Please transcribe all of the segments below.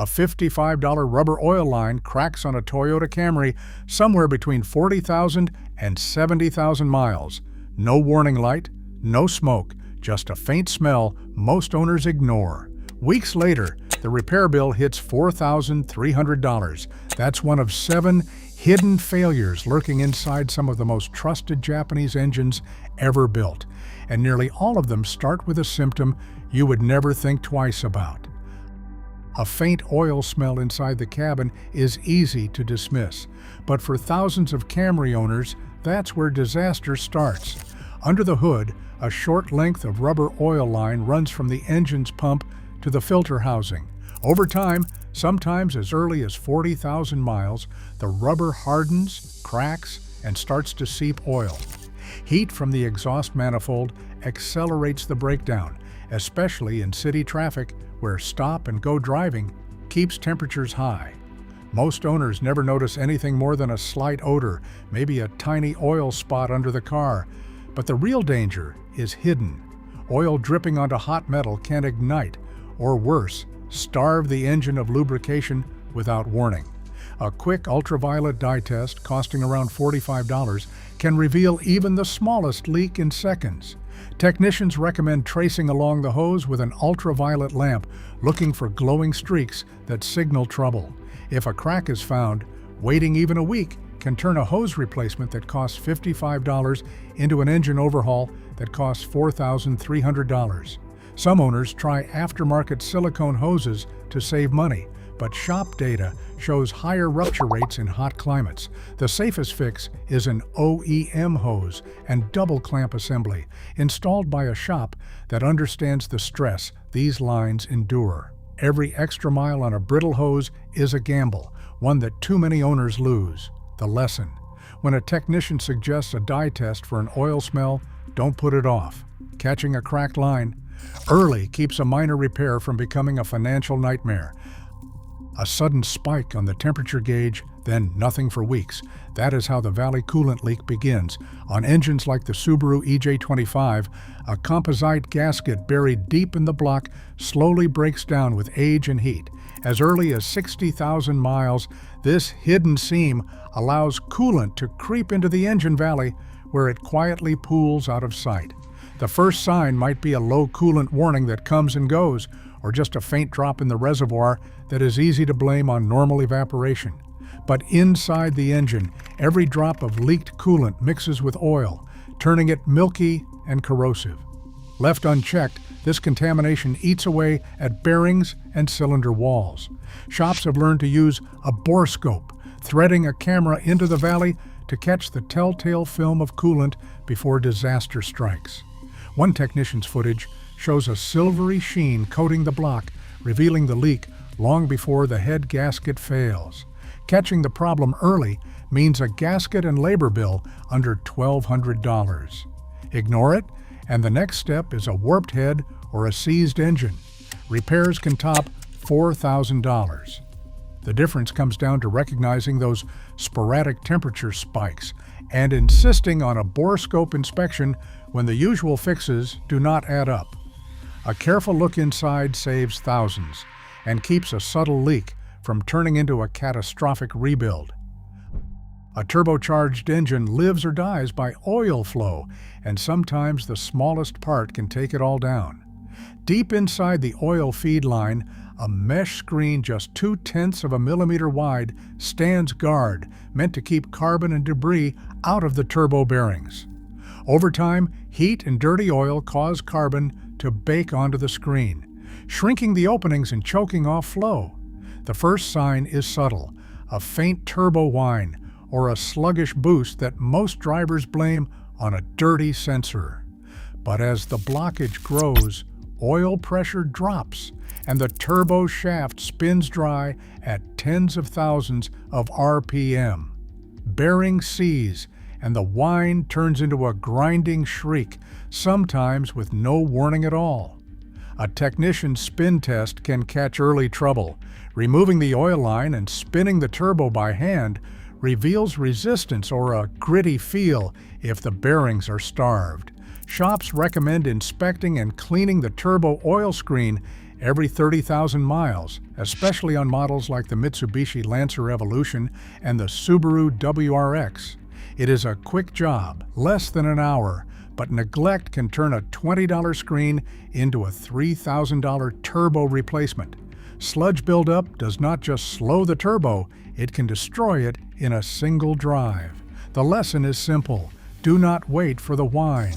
A $55 rubber oil line cracks on a Toyota Camry somewhere between 40,000 and 70,000 miles. No warning light, no smoke, just a faint smell most owners ignore. Weeks later, the repair bill hits $4,300. That's one of 7 hidden failures lurking inside some of the most trusted Japanese engines ever built. And nearly all of them start with a symptom you would never think twice about. A faint oil smell inside the cabin is easy to dismiss, but for thousands of Camry owners, that's where disaster starts. Under the hood, a short length of rubber oil line runs from the engine's pump to the filter housing. Over time, sometimes as early as 40,000 miles, the rubber hardens, cracks, and starts to seep oil. Heat from the exhaust manifold accelerates the breakdown, especially in city traffic where stop-and-go driving keeps temperatures high. Most owners never notice anything more than a slight odor, maybe a tiny oil spot under the car. But the real danger is hidden. Oil dripping onto hot metal can ignite, or worse, starve the engine of lubrication without warning. A quick ultraviolet dye test, costing around $45, can reveal even the smallest leak in seconds. Technicians recommend tracing along the hose with an ultraviolet lamp, looking for glowing streaks that signal trouble. If a crack is found, waiting even a week can turn a hose replacement that costs $55 into an engine overhaul that costs $4,300. Some owners try aftermarket silicone hoses to save money, but shop data shows higher rupture rates in hot climates. The safest fix is an OEM hose and double clamp assembly, installed by a shop that understands the stress these lines endure. Every extra mile on a brittle hose is a gamble, one that too many owners lose. The lesson: when a technician suggests a dye test for an oil smell, don't put it off. Catching a cracked line early keeps a minor repair from becoming a financial nightmare. A sudden spike on the temperature gauge, then nothing for weeks. That is how the valley coolant leak begins. On engines like the Subaru EJ25, a composite gasket buried deep in the block slowly breaks down with age and heat. As early as 60,000 miles, this hidden seam allows coolant to creep into the engine valley, where it quietly pools out of sight. The first sign might be a low coolant warning that comes and goes, or just a faint drop in the reservoir that is easy to blame on normal evaporation. But inside the engine, every drop of leaked coolant mixes with oil, turning it milky and corrosive. Left unchecked, this contamination eats away at bearings and cylinder walls. Shops have learned to use a borescope, threading a camera into the valley to catch the telltale film of coolant before disaster strikes. One technician's footage shows a silvery sheen coating the block, revealing the leak long before the head gasket fails. Catching the problem early means a gasket and labor bill under $1,200. Ignore it, and the next step is a warped head or a seized engine. Repairs can top $4,000. The difference comes down to recognizing those sporadic temperature spikes and insisting on a borescope inspection when the usual fixes do not add up. A careful look inside saves thousands and keeps a subtle leak from turning into a catastrophic rebuild. A turbocharged engine lives or dies by oil flow, and sometimes the smallest part can take it all down. Deep inside the oil feed line, a mesh screen just 0.2 of a millimeter wide stands guard, meant to keep carbon and debris out of the turbo bearings. Over time, heat and dirty oil cause carbon to bake onto the screen, shrinking the openings and choking off flow. The first sign is subtle, a faint turbo whine or a sluggish boost that most drivers blame on a dirty sensor. But as the blockage grows, oil pressure drops and the turbo shaft spins dry at tens of thousands of RPM. Bearings seize, and the whine turns into a grinding shriek, sometimes with no warning at all. A technician's spin test can catch early trouble. Removing the oil line and spinning the turbo by hand reveals resistance or a gritty feel if the bearings are starved. Shops recommend inspecting and cleaning the turbo oil screen every 30,000 miles, especially on models like the Mitsubishi Lancer Evolution and the Subaru WRX. It is a quick job, less than an hour, but neglect can turn a $20 screen into a $3,000 turbo replacement. Sludge buildup does not just slow the turbo, it can destroy it in a single drive. The lesson is simple: do not wait for the whine.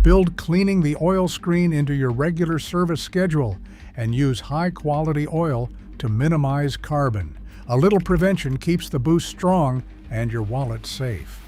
Build cleaning the oil screen into your regular service schedule and use high-quality oil to minimize carbon. A little prevention keeps the boost strong and your wallet safe.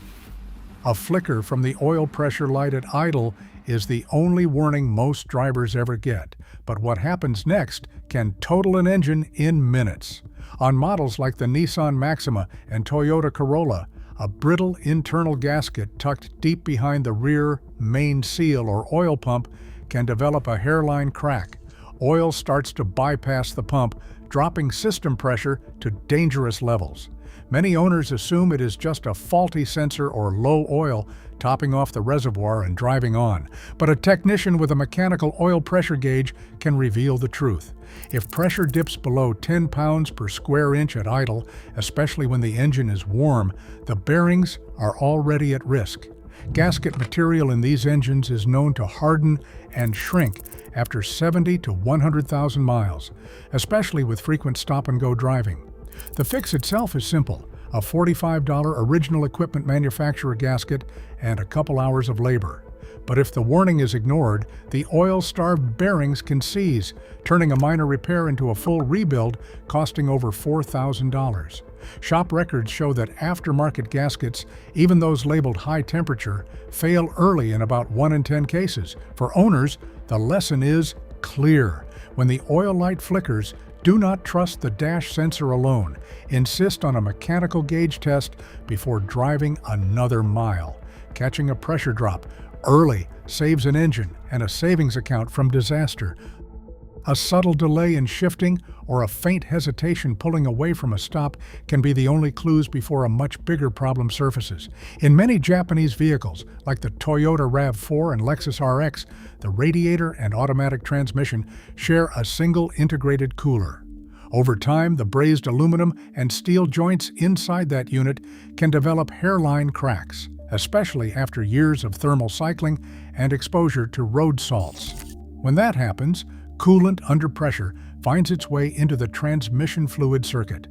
A flicker from the oil pressure light at idle is the only warning most drivers ever get, but what happens next can total an engine in minutes. On models like the Nissan Maxima and Toyota Corolla, a brittle internal gasket tucked deep behind the rear main seal or oil pump can develop a hairline crack. Oil starts to bypass the pump, dropping system pressure to dangerous levels. Many owners assume it is just a faulty sensor or low oil topping off the reservoir and driving on, but a technician with a mechanical oil pressure gauge can reveal the truth. If pressure dips below 10 pounds per square inch at idle, especially when the engine is warm, the bearings are already at risk. Gasket material in these engines is known to harden and shrink after 70 to 100,000 miles, especially with frequent stop-and-go driving. The fix itself is simple: a $45 original equipment manufacturer gasket and a couple hours of labor. But if the warning is ignored, the oil-starved bearings can seize, turning a minor repair into a full rebuild costing over $4,000. Shop records show that aftermarket gaskets, even those labeled high temperature, fail early in about 1 in 10 cases. For owners, the lesson is clear. When the oil light flickers, do not trust the dash sensor alone. Insist on a mechanical gauge test before driving another mile. Catching a pressure drop early saves an engine and a savings account from disaster. A subtle delay in shifting or a faint hesitation pulling away from a stop can be the only clues before a much bigger problem surfaces. In many Japanese vehicles, like the Toyota RAV4 and Lexus RX, the radiator and automatic transmission share a single integrated cooler. Over time, the brazed aluminum and steel joints inside that unit can develop hairline cracks, especially after years of thermal cycling and exposure to road salts. When that happens, coolant under pressure finds its way into the transmission fluid circuit.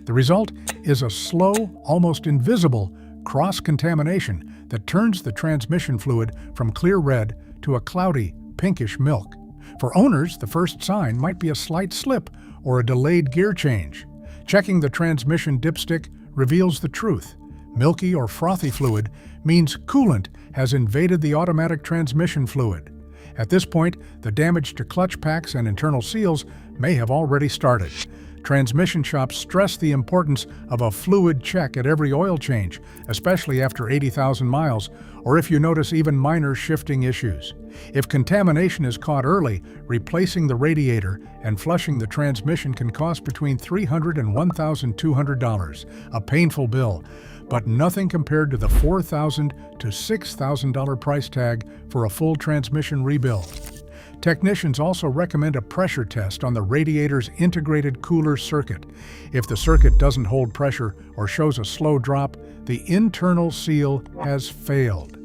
The result is a slow, almost invisible cross-contamination that turns the transmission fluid from clear red to a cloudy, pinkish milk. For owners, the first sign might be a slight slip or a delayed gear change. Checking the transmission dipstick reveals the truth. Milky or frothy fluid means coolant has invaded the automatic transmission fluid. At this point, the damage to clutch packs and internal seals may have already started. Transmission shops stress the importance of a fluid check at every oil change, especially after 80,000 miles, or if you notice even minor shifting issues. If contamination is caught early, replacing the radiator and flushing the transmission can cost between $300 and $1,200, a painful bill, but nothing compared to the $4,000 to $6,000 price tag for a full transmission rebuild. Technicians also recommend a pressure test on the radiator's integrated cooler circuit. If the circuit doesn't hold pressure or shows a slow drop, the internal seal has failed.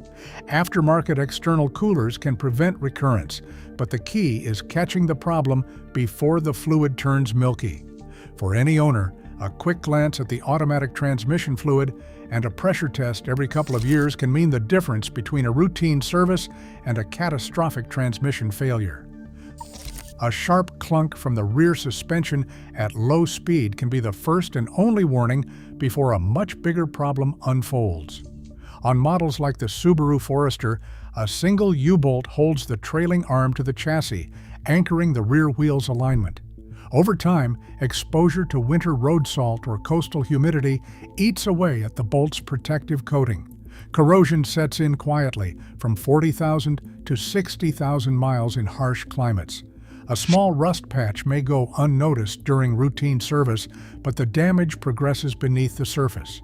Aftermarket external coolers can prevent recurrence, but the key is catching the problem before the fluid turns milky. For any owner, a quick glance at the automatic transmission fluid and a pressure test every couple of years can mean the difference between a routine service and a catastrophic transmission failure. A sharp clunk from the rear suspension at low speed can be the first and only warning before a much bigger problem unfolds. On models like the Subaru Forester, a single U-bolt holds the trailing arm to the chassis, anchoring the rear wheel's alignment. Over time, exposure to winter road salt or coastal humidity eats away at the bolt's protective coating. Corrosion sets in quietly from 40,000 to 60,000 miles in harsh climates. A small rust patch may go unnoticed during routine service, but the damage progresses beneath the surface.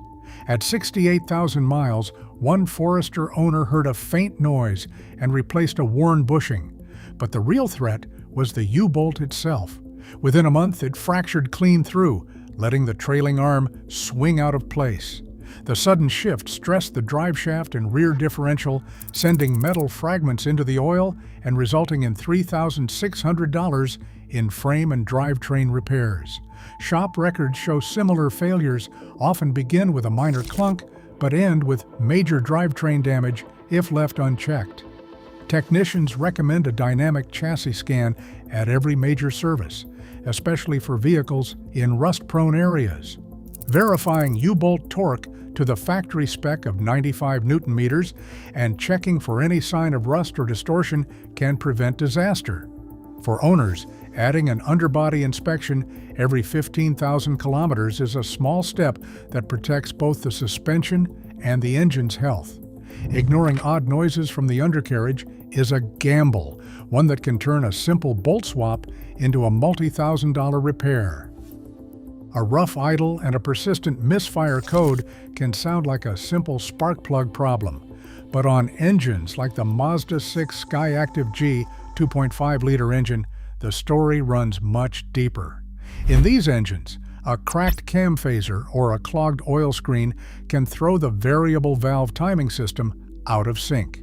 At 68,000 miles, one Forester owner heard a faint noise and replaced a worn bushing. But the real threat was the U-bolt itself. Within a month, it fractured clean through, letting the trailing arm swing out of place. The sudden shift stressed the driveshaft and rear differential, sending metal fragments into the oil and resulting in $3,600 in frame and drivetrain repairs. Shop records show similar failures often begin with a minor clunk, but end with major drivetrain damage if left unchecked. Technicians recommend a dynamic chassis scan at every major service, especially for vehicles in rust-prone areas. Verifying U-bolt torque to the factory spec of 95 Newton meters and checking for any sign of rust or distortion can prevent disaster. For owners, adding an underbody inspection every 15,000 kilometers is a small step that protects both the suspension and the engine's health. Ignoring odd noises from the undercarriage is a gamble, one that can turn a simple bolt swap into a multi-thousand-dollar repair. A rough idle and a persistent misfire code can sound like a simple spark plug problem, but on engines like the Mazda 6 Skyactiv G 2.5-liter engine, the story runs much deeper. In these engines, a cracked cam phaser or a clogged oil screen can throw the variable valve timing system out of sync.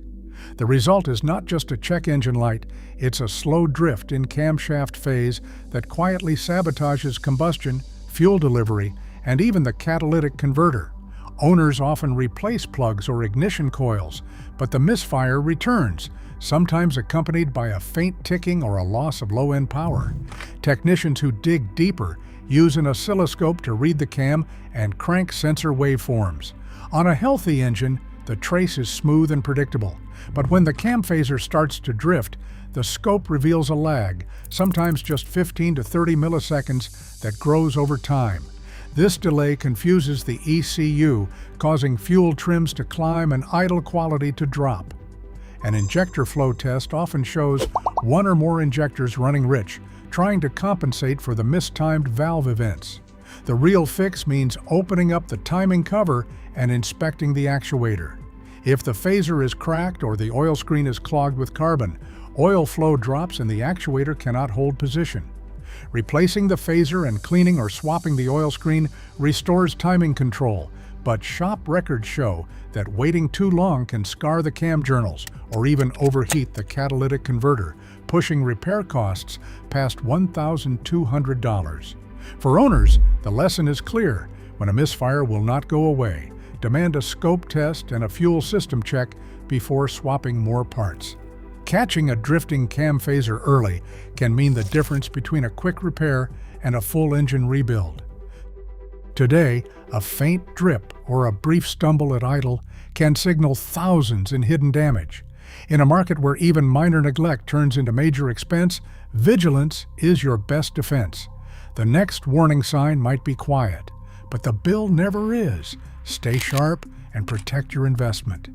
The result is not just a check engine light, it's a slow drift in camshaft phase that quietly sabotages combustion, fuel delivery, and even the catalytic converter. Owners often replace plugs or ignition coils, but the misfire returns, sometimes accompanied by a faint ticking or a loss of low-end power. Technicians who dig deeper use an oscilloscope to read the cam and crank sensor waveforms. On a healthy engine, the trace is smooth and predictable, but when the cam phaser starts to drift, the scope reveals a lag, sometimes just 15 to 30 milliseconds, that grows over time. This delay confuses the ECU, causing fuel trims to climb and idle quality to drop. An injector flow test often shows one or more injectors running rich, trying to compensate for the mistimed valve events. The real fix means opening up the timing cover and inspecting the actuator. If the phaser is cracked or the oil screen is clogged with carbon, oil flow drops and the actuator cannot hold position. Replacing the phaser and cleaning or swapping the oil screen restores timing control, but shop records show that waiting too long can scar the cam journals or even overheat the catalytic converter, pushing repair costs past $1,200. For owners, the lesson is clear. When a misfire will not go away, demand a scope test and a fuel system check before swapping more parts. Catching a drifting cam phaser early can mean the difference between a quick repair and a full engine rebuild. Today, a faint drip or a brief stumble at idle can signal thousands in hidden damage. In a market where even minor neglect turns into major expense, vigilance is your best defense. The next warning sign might be quiet, but the bill never is. Stay sharp and protect your investment.